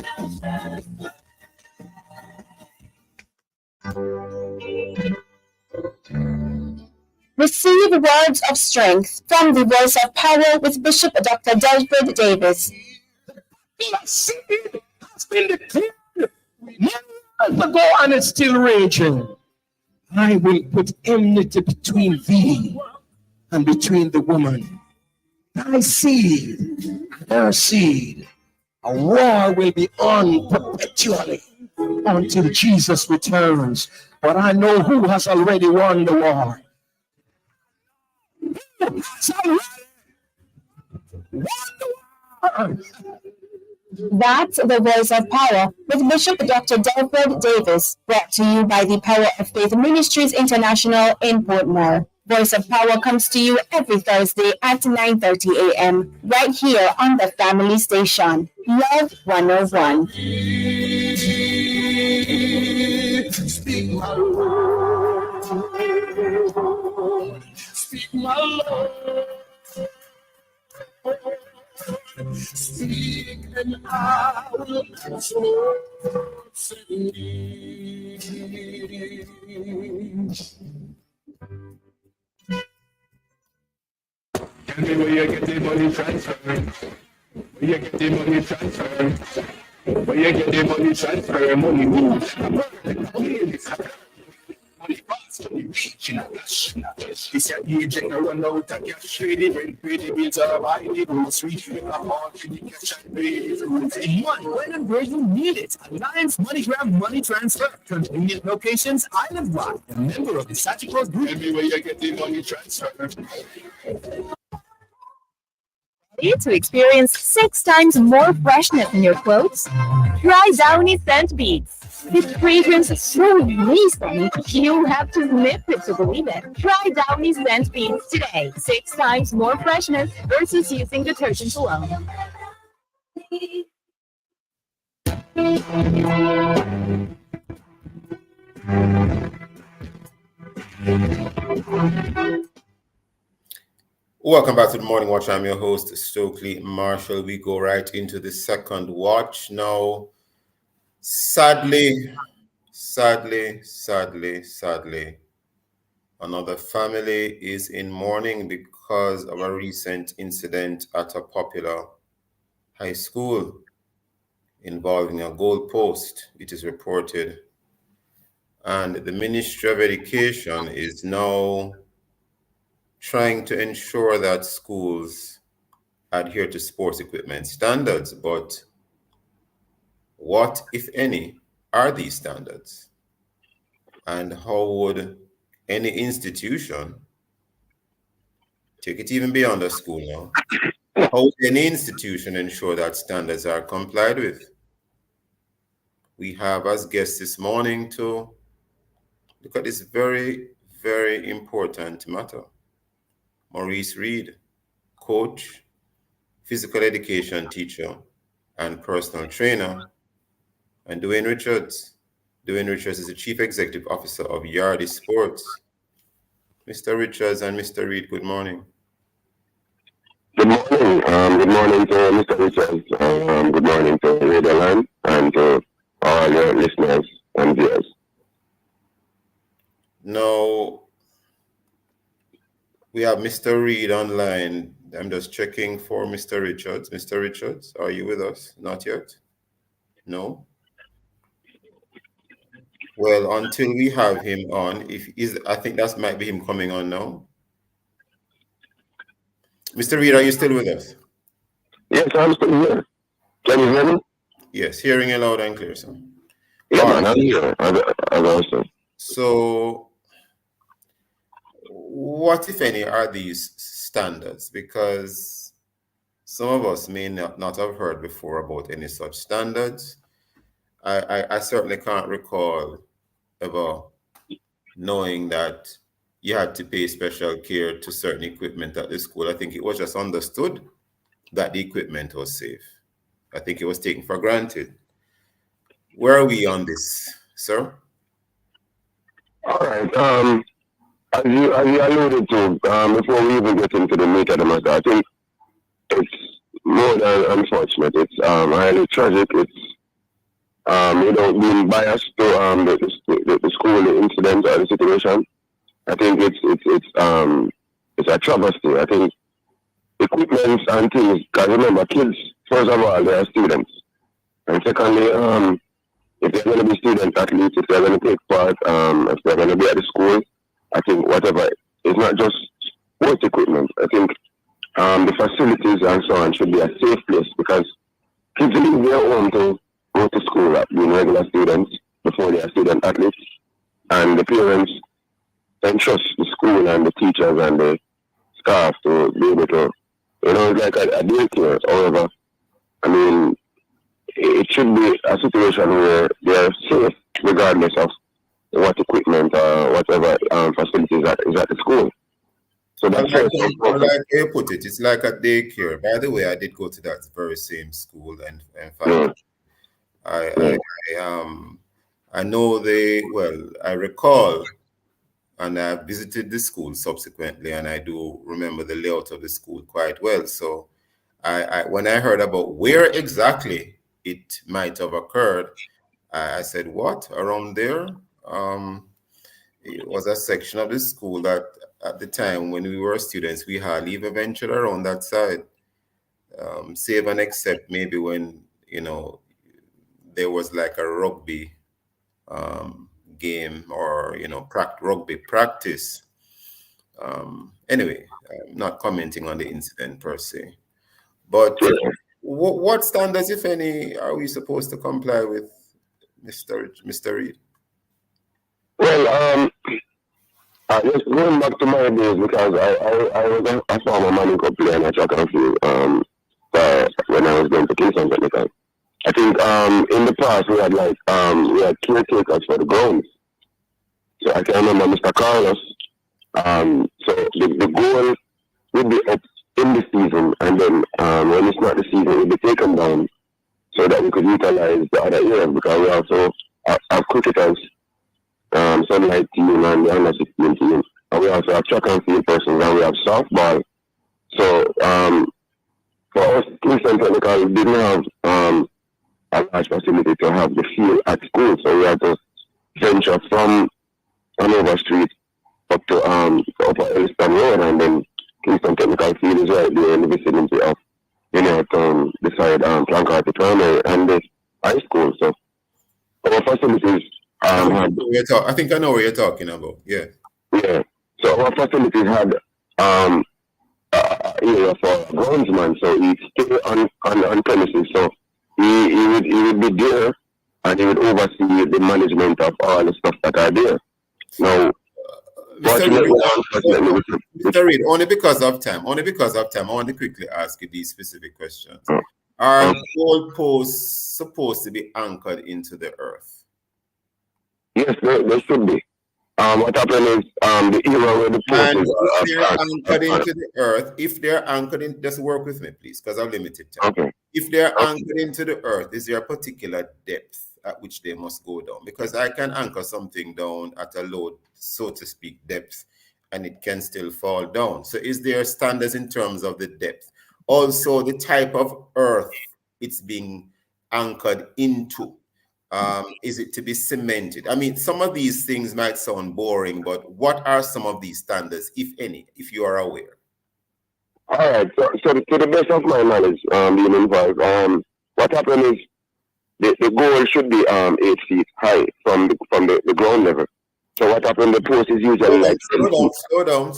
Receive words of strength from the Voice of Power with Bishop Dr. Delfred Davis. Blessed been declared many years ago and it's still raging. I will put enmity between thee and between the woman, thy seed and her seed. A war will be on perpetually until Jesus returns. But I know who has already won the war. Who has already won the war? That's the Voice of Power with Bishop Dr. Delford Davis, brought to you by the Power of Faith Ministries International in Portmore. Voice of Power comes to you every Thursday at 9:30 a.m. right here on the family station, Love 101. Speak my Lord, speak my Lord, speak and I will answer. Tell me where you get the money transferred. Where you get the money transferred. Where you get the money transferred. Money move. Money fast, money rich in a cash. This your agent run out of cash. Ready, pay the bills are buy the grocery. Make a call to the cash and pay the fruits. In money, when and where you need it. Alliance MoneyGram Money Transfer. Convenient locations island-wide. A member of the Sagicor Group. Tell me where you get the money transferred. To experience 6 times more freshness in your clothes? Try Downy Scent Beads. This fragrance is so amazing, you have to sniff it to believe it. Try Downy Scent Beads today. 6 times more freshness versus using detergent alone. Welcome back to the Morning Watch. I'm your host, Stokeley Marshall. We go right into the second watch now. Sadly, another family is in mourning because of a recent incident at a popular high school involving a goalpost, it is reported. And the Ministry of Education is now trying to ensure that schools adhere to sports equipment standards, but what, if any, are these standards? And how would any institution, take it even beyond a school now, how would any institution ensure that standards are complied with? We have as guests this morning to look at this very, very important matter. Maurice Reed, coach, physical education teacher, and personal trainer, and Dwayne Richards. Dwayne Richards is the Chief Executive Officer of Yardy Sports. Mr. Richards and Mr. Reed, good morning. Good morning. Good morning to Mr. Richards. Good morning to Radio Land and to all your listeners and viewers. Now, we have Mr. Reed online. I'm just checking for Mr. Richards. Mr. Richards, are you with us? Not yet? No? Well, until we have him on, I think that might be him coming on now. Mr. Reed, are you still with us? Yes, I'm still here. Can you hear me? Yes, hearing you loud and clear, sir. Yeah, man, I'm here. So, what, if any, are these standards? Because some of us may not have heard before about any such standards. I certainly can't recall ever knowing that you had to pay special care to certain equipment at the school. I think it was just understood that the equipment was safe. I think it was taken for granted. Where are we on this, sir? All right. As you alluded to, before we even get into the meat of the matter, I think it's more than unfortunate. It's highly tragic. It's without being biased to the school incident or the situation. I think it's a travesty. I think equipment and things. Because remember, kids, first of all, they are students. And secondly, if they're going to be student athletes, if they're going to take part, if they're going to be at the school, I think whatever, it's not just sports equipment. I think the facilities and so on should be a safe place because kids leave their home to go to school being regular students before they are student athletes. And the parents entrust the school and the teachers and the staff to be able to, it's like a daycare. However, I mean, it should be a situation where they're safe regardless of what equipment or whatever facilities is at the school. So that's like you put it, it's like a daycare. By the way, I did go to that very same school, and in fact, I know I recall, and I visited the school subsequently, and I do remember the layout of the school quite well. So when I heard about where exactly it might have occurred, I said, what, around there? It was a section of the school that at the time when we were students, we hardly even ventured around that side, save and except maybe when, there was like a rugby game or, rugby practice. Anyway, I'm not commenting on the incident per se. But what standards, if any, are we supposed to comply with, Mr. Reed? Well, just going back to my days, because I was a former manager player in a track and field when I was going to Kingston Technical. I think in the past we had caretakers for the grounds. So I can remember Mr. Carlos. So the goal would be up in the season, and then when it's not the season, it would be taken down so that we could utilize the other areas, because we also have cricketers, Sunlight team and the under 16 team, and we also have track and field persons, and we have softball. So for us, Kingston Technical didn't have a large facility to have the field at school, so we had to venture from Hanover Street up to Upper Elliston Road, and then Kingston Technical Field is right there in the vicinity of, beside Clancarty Primary and the high school. So our facilities I think I know what you're talking about. Yeah. Yeah. So our facilities had area for groundsman, so he'd stay on premises. So he would be there, and he would oversee the management of all the stuff that are there. Now, Mr. Reed, only because of time, I want to quickly ask you these specific questions. Are goalposts supposed to be anchored into the earth? Yes, they should be. What happened is the era where the posts if they're anchored into the earth, if they're anchored in, just work with me, please, because I'm limited time. Okay. If they're anchored into the earth, is there a particular depth at which they must go down? Because I can anchor something down at a low, so to speak, depth, and it can still fall down. So is there standards in terms of the depth? Also, the type of earth it's being anchored into. Is it to be cemented? I mean, some of these things might sound boring, but what are some of these standards, if any, if you are aware? All right. So to the best of my knowledge, being involved, what happened is the goal should be 8 feet high from the ground level. So what happened? The post is usually like slow down.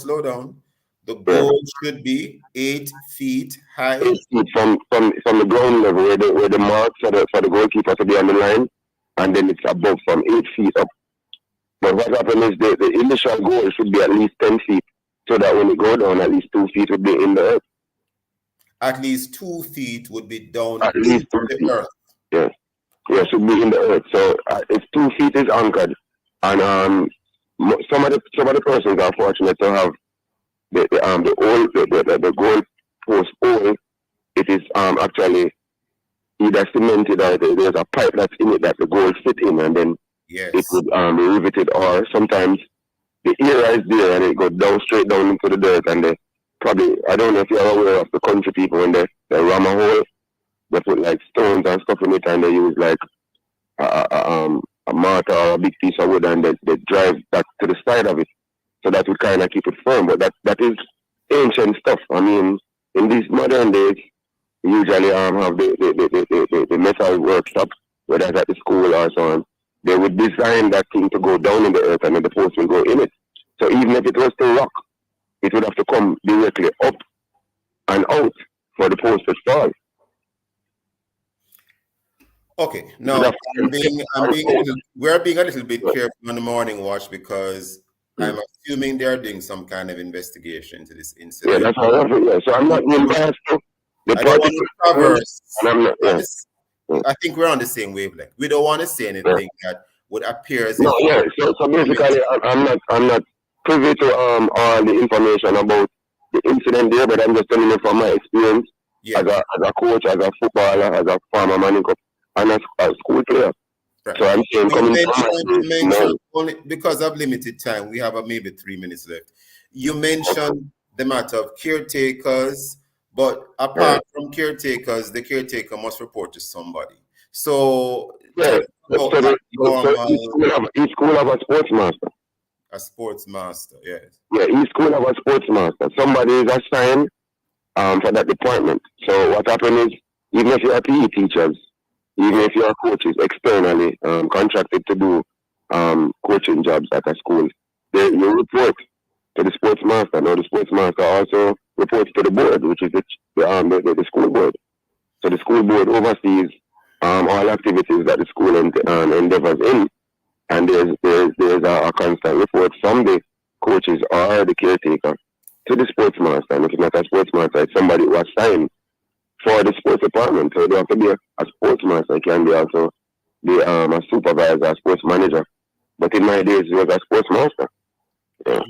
The goal should be 8 feet high. 8 feet from the ground level, where the mark for the goalkeeper to be on the line, and then it's above from 8 feet up. But what happened is the initial goal should be at least 10 feet, so that when you go down, at least 2 feet would be in the earth. At least 2 feet would be down at least 2 feet. Earth. Yes. Yeah, should be in the earth. So if 2 feet is anchored, and some of the persons are fortunate to have the goal post hole, it is actually either cemented or there's a pipe that's in it that the goal fit in, and then it would be riveted, or sometimes the era is there and it goes down straight down into the dirt, and they probably, I don't know if you're aware of the country people, when they ram a hole, they put like stones and stuff in it, and they use like a mortar or a big piece of wood, and they drive that to the side of it, so that would kind of keep it firm. But that is ancient stuff. I mean, in these modern days, usually have the metal workshop, whether it's at the school or so on. They would design that thing to go down in the earth and then the post will go in it. So even if it was to rock, it would have to come directly up and out for the post to fall. Okay, now we're being a little bit careful on the morning watch because I'm assuming they're doing some kind of investigation into this incident. Yeah, that's how I feel. Yeah. So I'm not being biased. I don't want to traverse. I think we're on the same wavelength. We don't want to say anything that would appear as no, yeah. So basically, I'm not privy to all the information about the incident there, but I'm just telling you from my experience as a coach, as a footballer, as a former man, and as a school player. Right. So I'm saying, you mentioned only because of limited time, we have maybe 3 minutes left. You mentioned the matter of caretakers, but apart from caretakers, the caretaker must report to somebody. So, each school have a sports master. A sports master, yes. Yeah, each school have a sports master. Somebody is assigned for that department. So what happens is, even if you're PE teachers, even if you're coaches externally contracted to do coaching jobs at a school, you report to the sports master. Now the sports master also reports to the board, which is the school board. So the school board oversees all activities that the school endeavors in, and there's a constant report from the coaches or the caretaker to the sports master. And if it's not a sports master, it's somebody who assigned for the sports department. So they have to be a sports master. It can be also a supervisor, a sports manager. But in my days, it was a sports master. Yeah.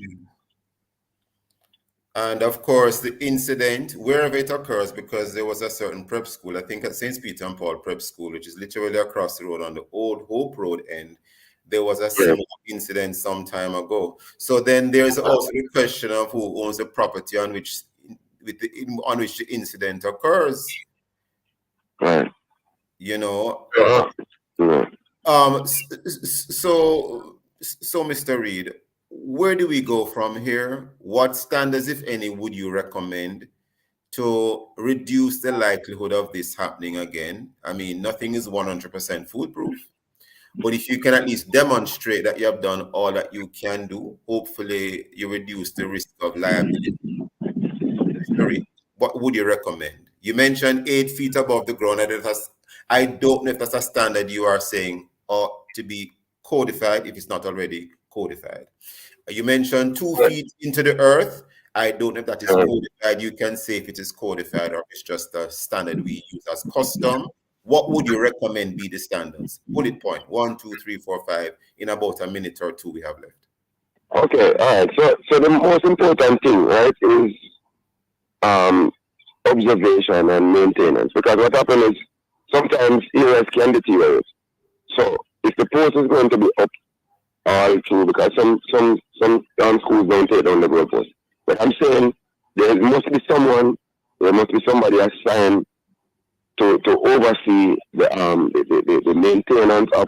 And of course, the incident, wherever it occurs, because there was a certain prep school, I think at St. Peter and Paul Prep School, which is literally across the road on the old Hope Road end, there was a similar incident some time ago. So then there's also the question of who owns the property on which the incident occurs. Right. You know. So Mr. Reed, where do we go from here? What standards, if any, would you recommend to reduce the likelihood of this happening again? I mean, nothing is 100% foolproof, but if you can at least demonstrate that you have done all that you can do, hopefully you reduce the risk of liability. Mr. Reed, what would you recommend? You mentioned 8 feet above the ground. I don't know if that's a standard you are saying ought to be codified if it's not already codified. You mentioned 2 feet into the earth. I don't know if that is codified. You can say if it is codified or it's just a standard we use as custom. What would you recommend be the standards? Bullet point 1, 2, 3, 4, 5 in about a minute or two we have left. Okay, all right. So the most important thing, right, is observation and maintenance. Because what happens is sometimes areas can deteriorate. So if the post is going to be up all through, because some schools don't take down the goalpost. But I'm saying there must be somebody assigned to oversee the maintenance of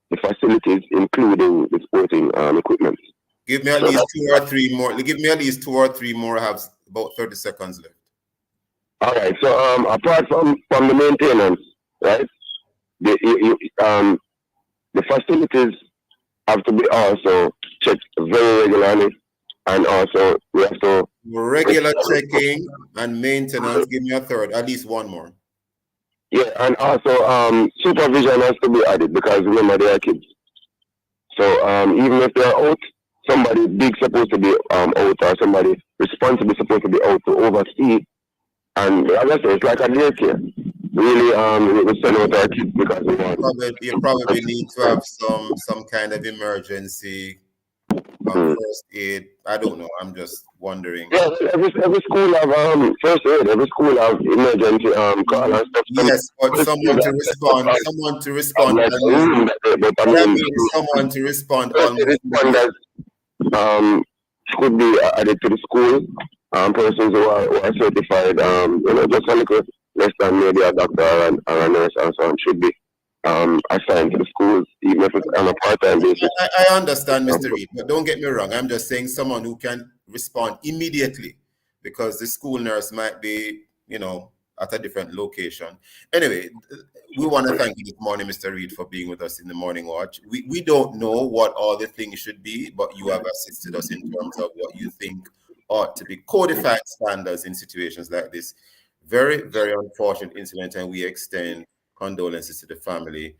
the facilities, including the sporting equipment. Give me at least 2 or 3 more. Give me at least 2 or 3 more. I have about 30 seconds left. All right. So apart from the maintenance, right? The facilities have to be also checked very regularly, and also we have to regular checking and maintenance. Give me a third, at least 1 more. Yeah, and also supervision has to be added because remember they are kids. So even if they are out, somebody big supposed to be out, or somebody responsible supposed to be out to oversee. And as I say, it's like a daycare. Really, we send out our kids because we want. You probably need to have some kind of emergency first aid. I don't know. I'm just wondering. Yeah, every school have first aid. Every school have emergency call and stuff. Yes, but someone to respond. Someone to respond. Someone to respond. Could be added to the school. Persons who are certified. Just a little less than maybe a doctor or a nurse and so on should be assigned to the schools, even if it's on a part-time basis. I understand, Mr. Reed, but don't get me wrong. I'm just saying someone who can respond immediately, because the school nurse might be, at a different location. Anyway, we want to thank you this morning, Mr. Reed, for being with us in the morning watch. We don't know what all the things should be, but you have assisted us in terms of what you think ought to be codified standards in situations like this. Very, very unfortunate incident, and we extend condolences to the family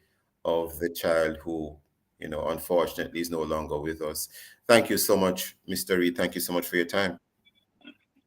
of the child who, unfortunately is no longer with us. Thank you so much, Mr. Reed. Thank you so much for your time.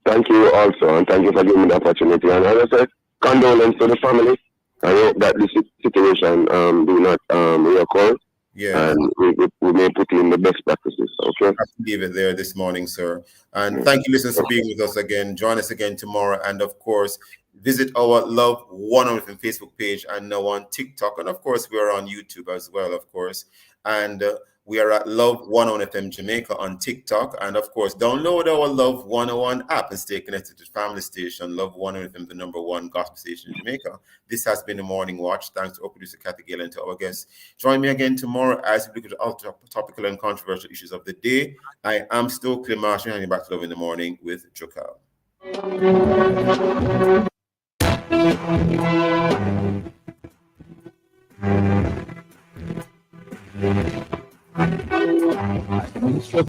Thank you also, and thank you for giving me the opportunity. And as I said, condolence to the family. I hope that this situation do not reoccur. Yeah. And we may put in the best practices. Okay. I have to leave it there this morning, sir. And thank you, listeners, for being with us again. Join us again tomorrow. And of course, visit our Love 101 Facebook page and now on TikTok. And of course, we are on YouTube as well, of course. And we are at Love 101 FM Jamaica on TikTok. And of course, download our Love 101 app and stay connected to the family station, Love 101 FM, the #1 gospel station in Jamaica. This has been the Morning Watch. Thanks to our producer, Kathy Gale, and to our guests. Join me again tomorrow as we look at all topical and controversial issues of the day. I am Stokeley Marshall, handing back to Love in the Morning with Jokal.